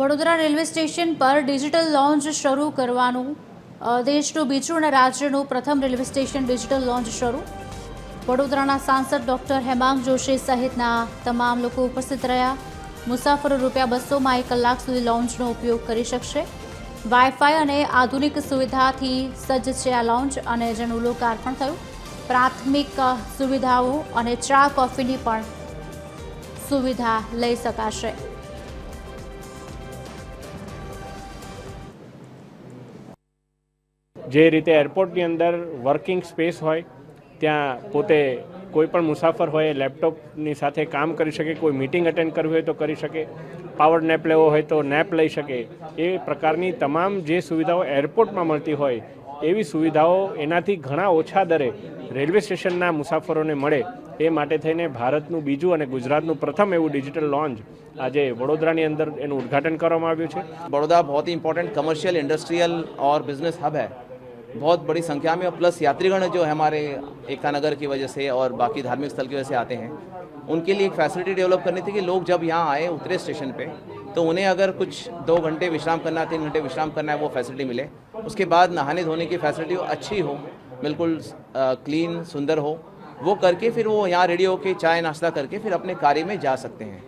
Vadodara railway station પર digital lounge શરૂ કરવાનું દેશનું બીજું અને રાજ્યનું પ્રથમ રેલવે સ્ટેશન ડિજિટલ લોન્જ શરૂ। વડોદરાના સાંસદ ડોક્ટર હેમાંગ જોશી સહિતના તમામ લોકો ઉપસ્થિત રહ્યા। મુસાફરો ₹200 1 કલાક સુધી લોન્જનો ઉપયોગ કરી શકશે। વાઈફાઈ અને આધુનિક સુવિધાથી સજ્જ છે આ લોન્જ અને જેનું લોકાર્પણ થયું। પ્રાથમિક સુવિધાઓ અને ચા કોફીની પણ સુવિધા લઈ શકાશે। જે રીતે એરપોર્ટની અંદર વર્કિંગ સ્પેસ હોય ત્યાં પોતે કોઈપણ મુસાફર હોય લેપટોપની સાથે કામ કરી શકે, કોઈ મીટિંગ અટેન્ડ કરવી હોય તો કરી શકે, પાવર નેપ લેવો હોય તો નેપ લઈ શકે। એ પ્રકારની તમામ જે સુવિધાઓ એરપોર્ટમાં મળતી હોય એવી સુવિધાઓ એનાથી ઘણા ઓછા દરે રેલવે સ્ટેશનના મુસાફરોને મળે એ માટે થઈને ભારતનું બીજું અને ગુજરાતનું પ્રથમ એવું ડિજિટલ લોન્ચ આજે વડોદરાની અંદર એનું ઉદ્ઘાટન કરવામાં આવ્યું છે। बड़ौदा बहुत ही इंपॉर्टेंट कमर्शियल, इंडस्ट्रियल और बिजनेस हब है। बहुत बड़ी संख्या में प्लस यात्रीगण जो है हमारे एकता नगर की वजह से और बाकी धार्मिक स्थल की वजह से आते हैं, उनके लिए एक फैसिलिटी डेवलप करनी थी कि लोग जब यहाँ आए उतरे स्टेशन पे तो उन्हें अगर कुछ 2 घंटे विश्राम करना, 3 घंटे विश्राम करना है, वो फैसिलिटी मिले। उसके बाद नहाने धोने की फैसिलिटी अच्छी हो, बिल्कुल क्लीन सुंदर हो, वो करके फिर वो यहाँ रेडी होकर चाय नाश्ता करके फिर अपने कार्य में जा सकते हैं।